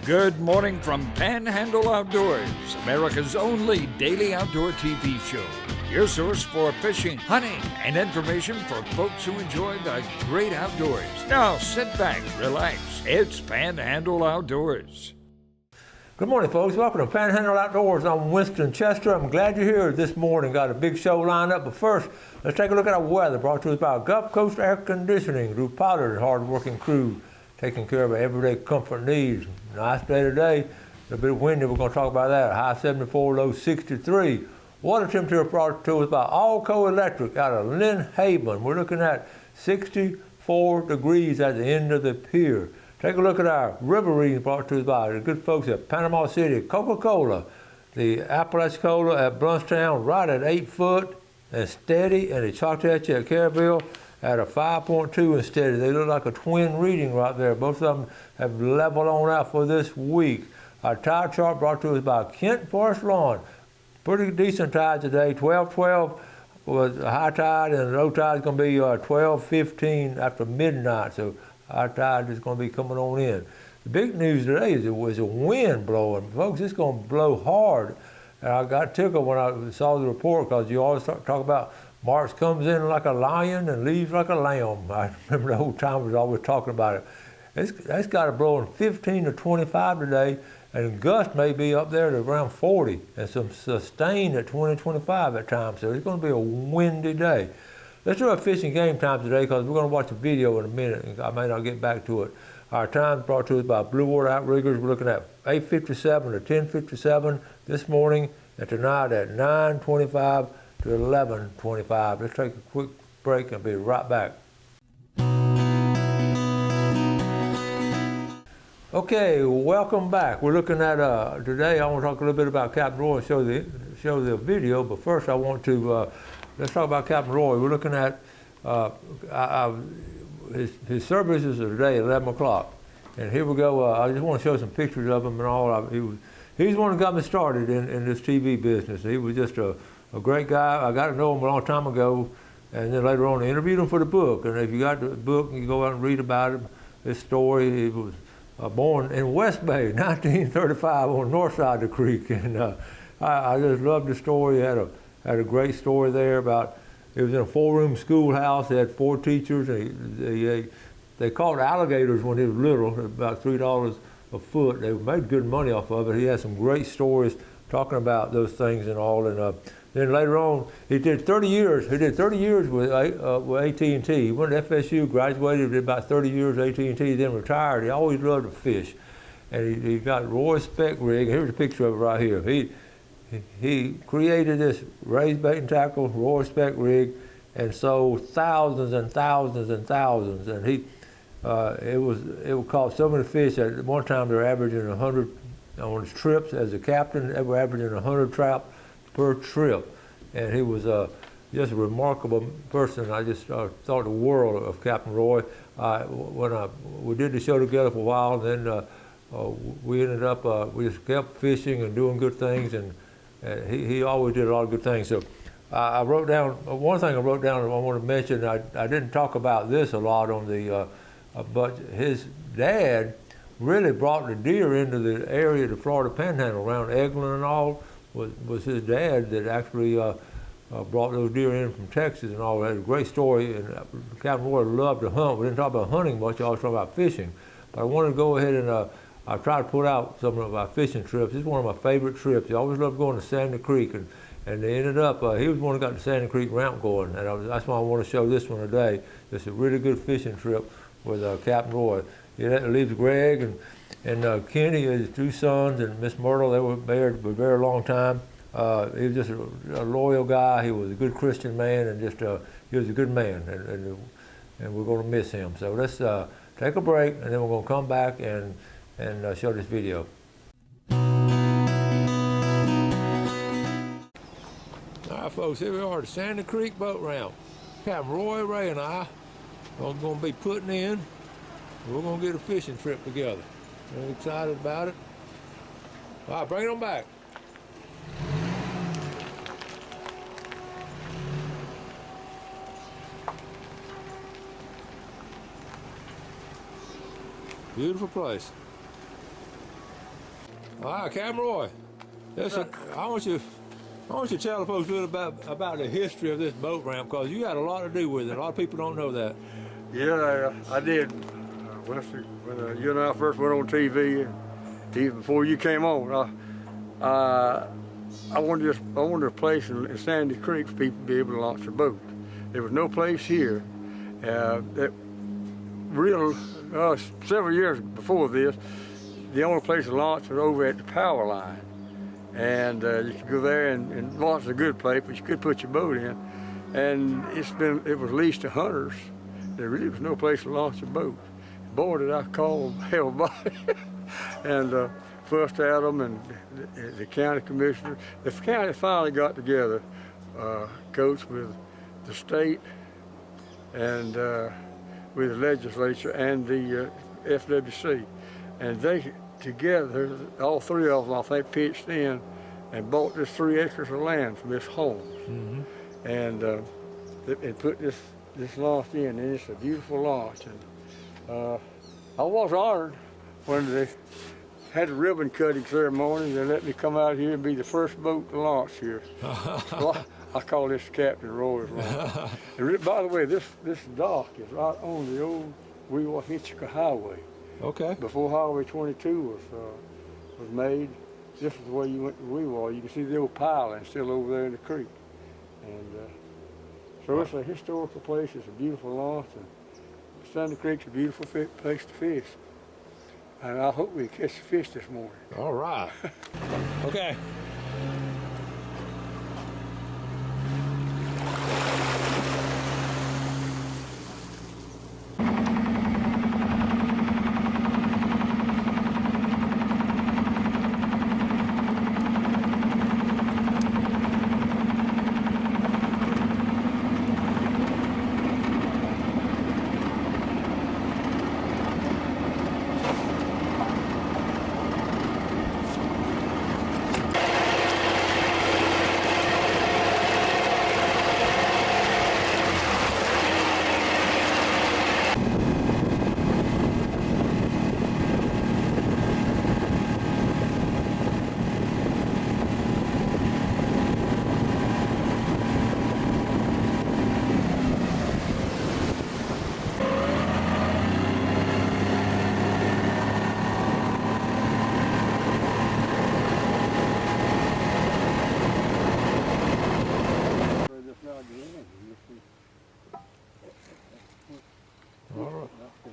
Good morning from Panhandle Outdoors, America's only daily outdoor TV show. Your source for fishing, hunting, and information for folks who enjoy the great outdoors. Now sit back, relax. It's Panhandle Outdoors. Good morning, folks. Welcome to Panhandle Outdoors. I'm Winston Chester. I'm glad you're here this morning. Got a big show lined up, but first, let's take a look at our weather. Brought to us by Gulf Coast Air Conditioning. Drew Pollard and hard-working crew taking care of our everyday comfort needs. Nice day today. A bit windy. We're going to talk about that. High 74, low 63. Water temperature brought to us by Allco Electric out of Lynn Haven. We're looking at 64 degrees at the end of the pier. Take a look at our river readings brought to us by the good folks at Panama City, Coca-Cola. The Apalachicola at Bluntstown right at 8 foot and steady, and the Chattahoochee at Caryville at a 5.2 and steady. They look like a twin reading right there. Both of them have leveled on out for this week. Our tide chart brought to us by Kent Forest Lawn. Pretty decent tide today. 12:12 was a high tide, and the low tide is going to be 12:15 after midnight. So our tide is going to be coming on in. The big news today is it was a wind blowing. Folks, it's going to blow hard. And I got tickled when I saw the report because you always talk about March comes in like a lion and leaves like a lamb. I remember the old timers always talking about it. It's got it blowing 15 to 25 today, and gusts may be up there to around 40, and some sustained at 20, 25 at times. So it's going to be a windy day. Let's do our fishing game time today because we're going to watch a video in a minute, and I may not get back to it. Our time brought to us by Blue Water Outriggers. We're looking at 8:57 to 10:57 this morning, and tonight at 9:25 to 11:25. Let's take a quick break and be right back. Okay, welcome back. We're looking at today. I want to talk a little bit about Captain Roy and show the video. But first, I want to let's talk about Captain Roy. We're looking at his services are today at 11 o'clock, and here we go. I just want to show some pictures of him and all. He's the one who got me started in this TV business. He was just a great guy. I got to know him a long time ago, and then later on I interviewed him for the book. And if you got the book, you go out and read about him, his story. He was born in West Bay, 1935, on the north side of the creek. And I just loved the story. He had a great story there about, it was in a 4-room schoolhouse. They had 4 teachers. They caught alligators when he was little, about $3 a foot. They made good money off of it. He had some great stories talking about those things and all. And then later on, he did 30 years. He did 30 years with AT&T. He went to FSU, graduated, did about 30 years at AT&T, then retired. He always loved to fish. And he got Roy Speck rig. Here's a picture of it right here. He created this raised bait and tackle Roy Speck rig and sold thousands and thousands and thousands. And it would caught so many fish. At one time, they were averaging 100 on his trips as a captain. They were averaging 100 trout per trip, and he was just a remarkable person. I just thought the world of Captain Roy. When we did the show together for a while, and then we ended up we just kept fishing and doing good things, and he always did a lot of good things. So I wrote down one thing. I wrote down I want to mention. I didn't talk about this a lot on the, but his dad really brought the deer into the area of the Florida Panhandle around Eglin and all. Was his dad that actually brought those deer in from Texas and all. That. A great story, and Captain Roy loved to hunt. We didn't talk about hunting much, I always talk about fishing. But I wanted to go ahead and I tried to put out some of my fishing trips. This is one of my favorite trips. He always loved going to Sandy Creek, and they ended up, he was the one who got the Sandy Creek ramp going, and that's why I want to show this one today. It's a really good fishing trip with Captain Roy. He leaves Greg and Kenny, his 2 sons, and Miss Myrtle. They were married for a very long time. He was just a loyal guy. He was a good Christian man, and he was a good man, and we're going to miss him. So let's take a break, and then we're going to come back and show this video. All right, folks, here we are at the Sandy Creek boat ramp. Captain Roy, Ray, and I are going to be putting in. We're going to get a fishing trip together. I'm excited about it. All right, bring it on back. Beautiful place. All right, Camroy. I want you to tell the folks a little about the history of this boat ramp, because you had a lot to do with it. A lot of people don't know that. Yeah, I did. When you and I first went on TV, and even before you came on, I wanted a place in Sandy Creek for people to be able to launch their boat. There was no place here several years before this, the only place to launch was over at the power line. And you could go there and launch a good place, but you could put your boat in. And it was leased to hunters. There really was no place to launch a boat. Boy, did I call everybody and fussed at them, and the county commissioner. The county finally got together, coached with the state and with the legislature and the FWC. And they together, all three of them, I think, pitched in and bought this 3 acres of land from Miss Holmes. Mm-hmm. And put this launch in, and it's a beautiful launch. And I was honored when they had a ribbon cutting ceremony. They let me come out here and be the first boat to launch here. So I call this Captain Roy's launch. And by the way, this dock is right on the old Weewa-Hitchcock Highway. Okay. Before Highway 22 was made, this is the way you went to Weewa. You can see the old piling still over there in the creek. And so it's a historical place. It's a beautiful launch, and Sandy Creek's a beautiful place to fish. And I hope we catch the fish this morning. All right. Okay.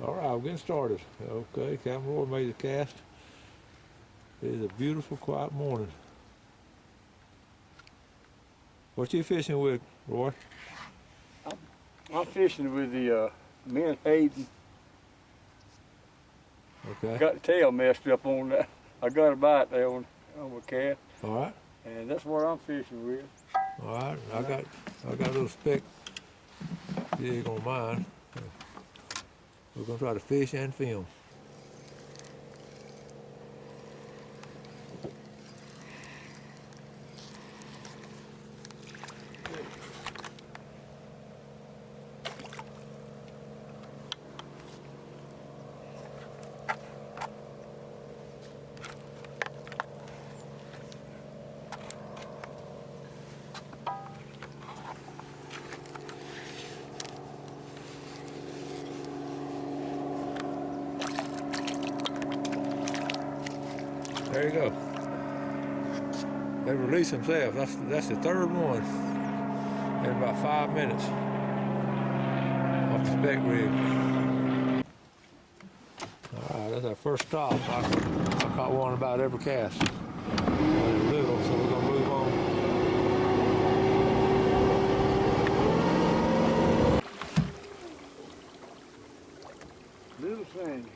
All right, we're getting started. Okay, Camroy made the cast. It is a beautiful, quiet morning. What you fishing with, Roy? I'm fishing with the men Hayden. Okay. Got the tail messed up on that. I got a bite there on my cast. All right. And that's what I'm fishing with. All right. I got a little speck jig on mine. We're gonna try to fish and film. There you go. They release themselves. That's the third one in about 5 minutes off the spec rig. All right, that's our first stop. I caught one about every cast. They're little, so we're gonna move on. Little Sandy.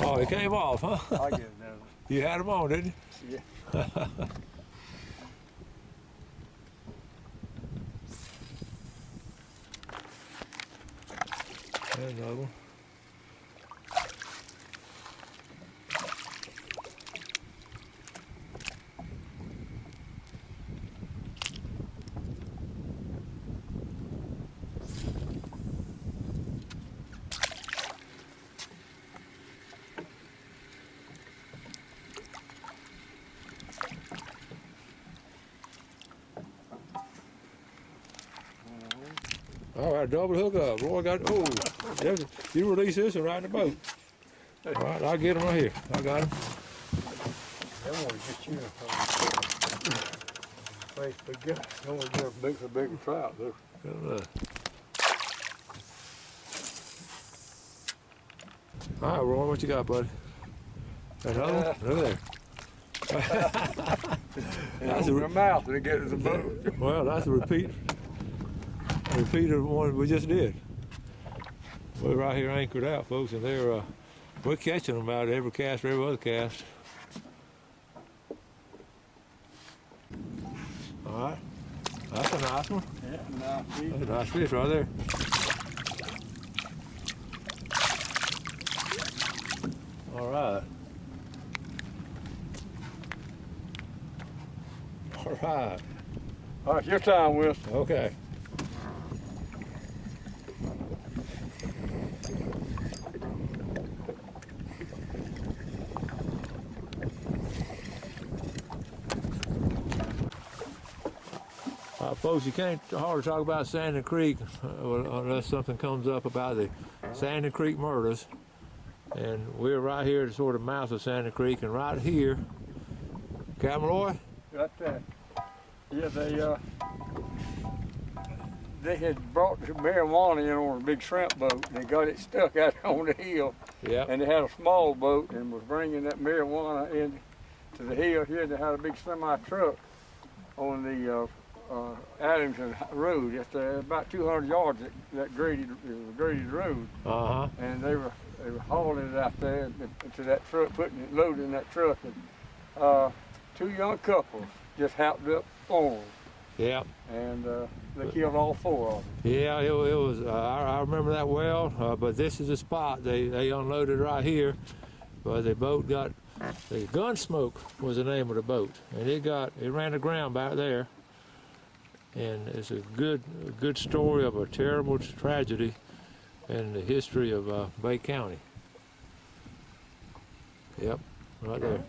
Oh, it came off, huh? I get it now. You had them on, didn't you? Yeah. There's another one. All right, double hook up. Roy got, oh, you release this and ride in the boat. All right, I'll get him right here. I got him. I want to get you a big guy. I want to get a bigger trout, though. All right, Roy, what you got, buddy? Another one? Look there. That's in their mouth when they get to the boat. Well, that's a repeat of the one we just did. We're right here anchored out, folks, and we're catching them out every cast, every other cast. All right, that's a nice one. Yeah, nice fish. That's a nice fish right there. All right. All right. All right, your time, Wilson. Okay. Folks, you can't hardly talk about Sandon Creek unless something comes up about the Sandon Creek murders. And we're right here at the sort of mouth of Sandon Creek, and right here, Captain Roy? Got that. Yeah, they had brought the marijuana in on a big shrimp boat. They got it stuck out on the hill. Yeah. And they had a small boat and was bringing that marijuana in to the hill here. They had a big semi truck on the Adamson Road. It's about 200 yards that graded road. Uh-huh. And they were hauling it out there to that truck, putting it loaded in that truck. And two young couples just hopped up on them. Yeah. And they killed all four of them. Yeah, it was. I remember that well. But this is the spot they unloaded right here. But the boat got the Gunsmoke was the name of the boat, and it ran aground back there. And it's a good story of a terrible tragedy in the history of Bay County. Yep, right there.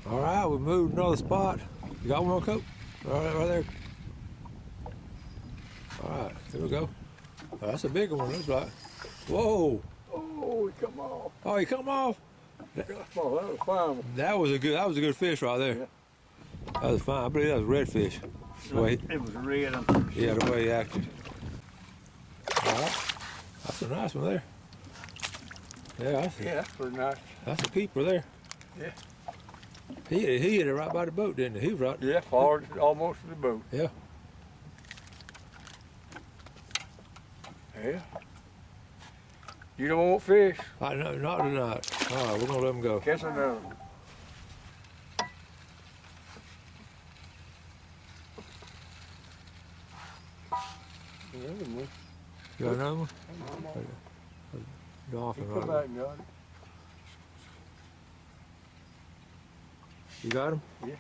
All right, we moved another spot. You got one more coat? Right there. All right, here we go. Oh, that's a bigger one, looks like. Whoa! Oh, he come off. Oh, he come off. That was fine. That was a good fish right there. Yeah. That was fine. I believe that was redfish. It was red. Yeah, the way he acted. All right, that's a nice one there. Yeah, that's pretty nice. That's a keeper there. Yeah. He hit it right by the boat, didn't he? He was right. Yeah, forward almost to the boat. Yeah. Yeah. You don't want fish? No, not tonight. All right, we're gonna let him go. Catch another one. You got another one? Dolphin, Come back right? and got it. You got him? Yeah.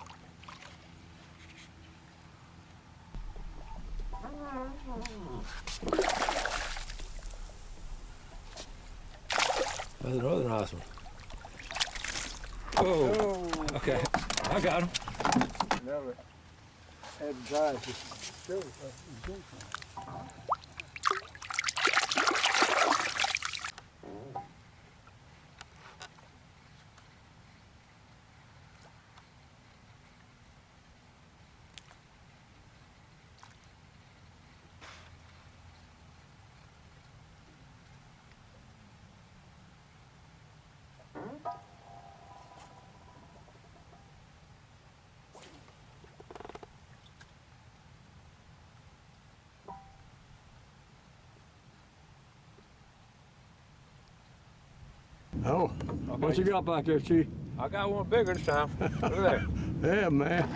That's another nice one. Oh, okay. I got him. Never advertised this show. Oh, what you got back there, Chief? I got one bigger this time. Look at that. Yeah, man.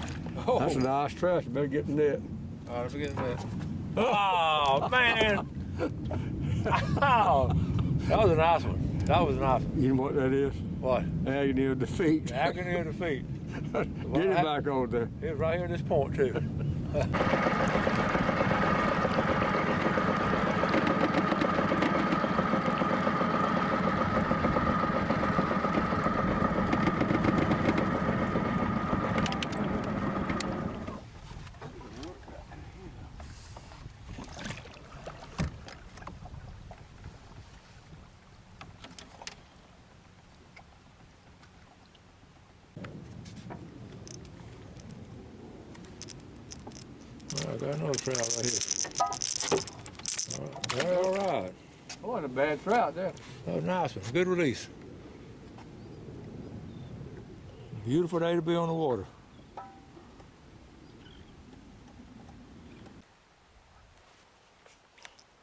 Oh. That's a nice trash. You better get in net. All right, forget that. Oh, man. Oh, that was a nice one. That was a nice one. You know what that is? What? Agony of defeat. Agony of defeat. Get it back on there. It was right here at this point, too. got another trout right here. All right. Oh, what a bad trout there. That was a nice one. Good release. Beautiful day to be on the water.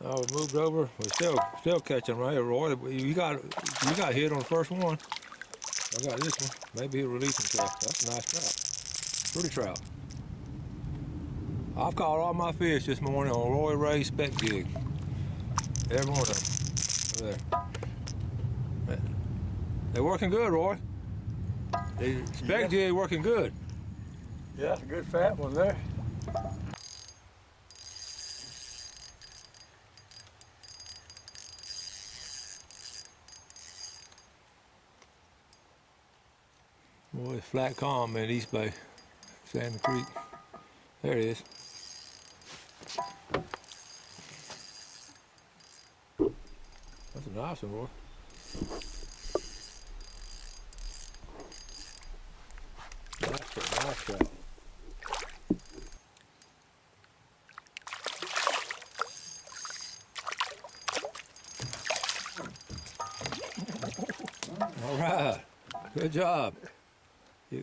Oh, we moved over. We're still catching right here, Roy. You got hit on the first one. I got this one. Maybe he'll release himself. That's a nice trout. Pretty trout. I've caught all my fish this morning on Roy Ray spec jig. Every one of them. There. They're working good, Roy. The spec jig working good. Yeah, that's a good fat one there. Boy, it's flat calm in East Bay, Sand Creek. There it is. That's a nice one, boy. Nice trout. All right, good job.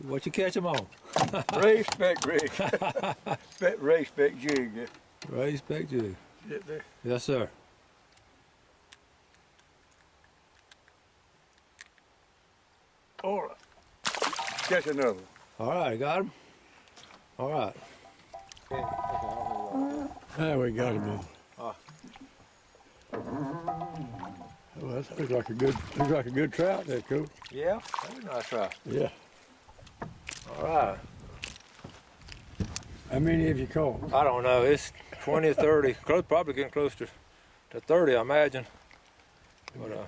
What you catch them on? Ray spec rig. Ray spec jig. Yeah. Ray spec jig. Sit there. Yes, sir. All right. Catch another one. All right, got him. All right. There we got him on. Well, that looks like a good trout there, Coach. Yeah, that's a nice trout. Yeah. All right. How many have you caught? I don't know. It's 20 or 30. Probably getting close to 30, I imagine. But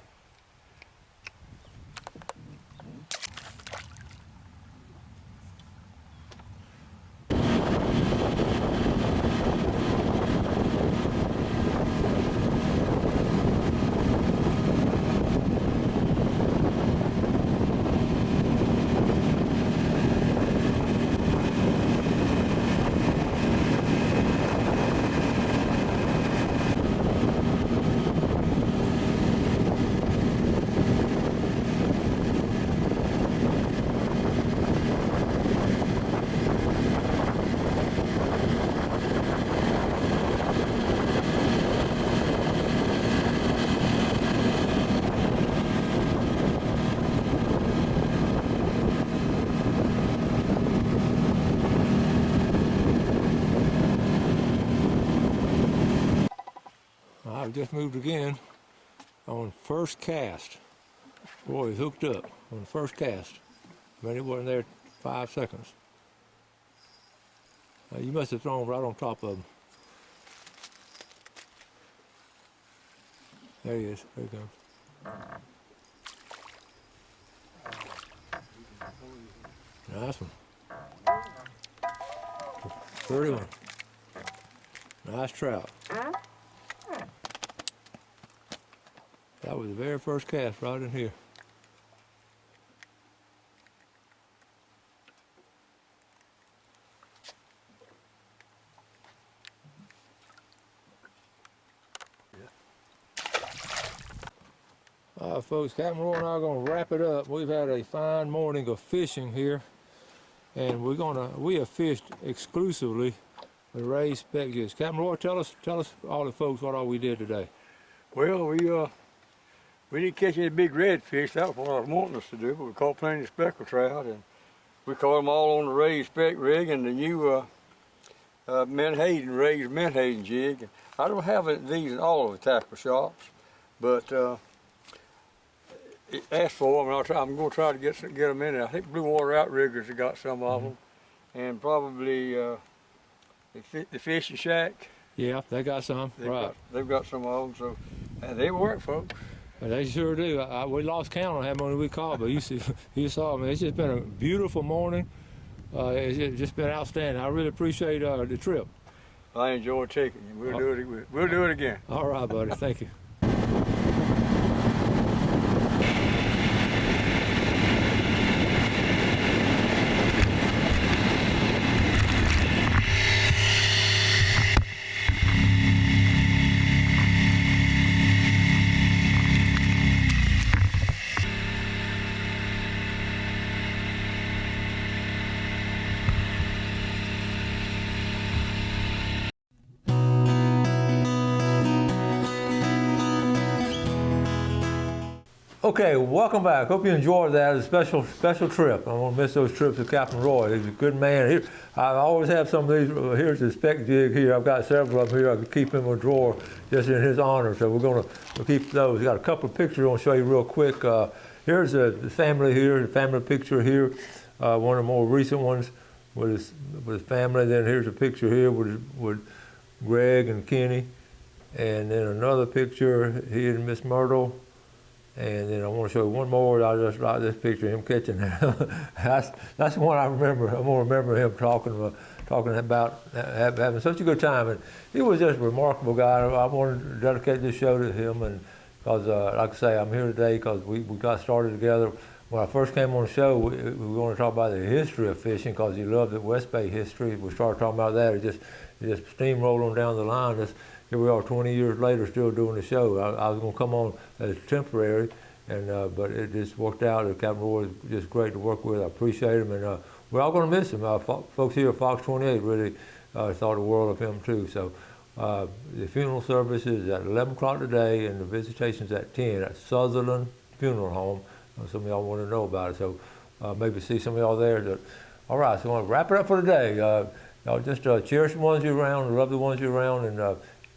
I've just moved again on first cast. Boy, he's hooked up on the first cast. But it wasn't there 5 seconds. You must have thrown right on top of him. There he is. There he comes. Nice one. 31. Nice trout. That was the very first cast right in here. All right, folks, Captain Roy and I are going to wrap it up. We've had a fine morning of fishing here, and we have fished exclusively with raised spec jigs. Captain Roy, tell us all the folks what all we did today. Well, we didn't catch any big redfish. That was what I was wanting us to do, but we caught plenty of speckled trout, and we caught them all on the raised spec rig and the new raised menhaden jig. I don't have these in all of the tackle shops, but ask for them, and I'm going to try to get them in there. I think Blue Water Outriggers have got some of them, and probably the Fishing Shack. Yeah, they got some. They've got some of them, so they work, folks. They sure do. We lost count on how many we caught, but you saw them. It's just been a beautiful morning. It's just been outstanding. I really appreciate the trip. I enjoyed taking you. We'll do it again. All right, buddy. Thank you. Okay, welcome back. Hope you enjoyed that. It's a special trip. I won't miss those trips with Captain Roy. He's a good man. I always have some of these. Here's the spec jig here. I've got several of them here. I could keep in a drawer just in his honor. So we'll keep those. Got a couple of pictures I want to show you real quick. Here's the family here, the family picture here. One of the more recent ones with his family. Then here's a picture here with Greg and Kenny. And then another picture, he and Miss Myrtle. And then I want to show you one more. I just like this picture of him catching that. that's the one I remember. I'm gonna remember him talking about having such a good time. And he was just a remarkable guy. I wanted to dedicate this show to him, and because, like I say, I'm here today because we got started together. When I first came on the show, we were going to talk about the history of fishing because he loved the West Bay history. We started talking about that. It just steamrolled on down the line. Here we are 20 years later still doing the show. I was going to come on as temporary, but it just worked out. Captain Roy is just great to work with. I appreciate him, and we're all going to miss him. Folks here at Fox 28 really thought the world of him too. So the funeral service is at 11 o'clock today, and the visitation's at 10 at Sutherland Funeral Home. Some of y'all want to know about it, so maybe see some of y'all there. All right, so I want to wrap it up for today. Y'all just cherish the ones you're around, love the ones you're around, and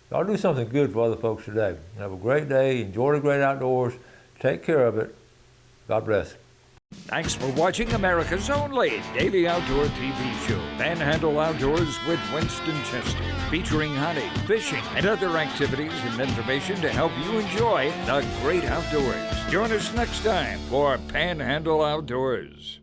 y'all do something good for other folks today. Have a great day. Enjoy the great outdoors. Take care of it. God bless. Thanks for watching America's only daily outdoor TV show, Panhandle Outdoors with Winston Chester, featuring hunting, fishing, and other activities and information to help you enjoy the great outdoors. Join us next time for Panhandle Outdoors.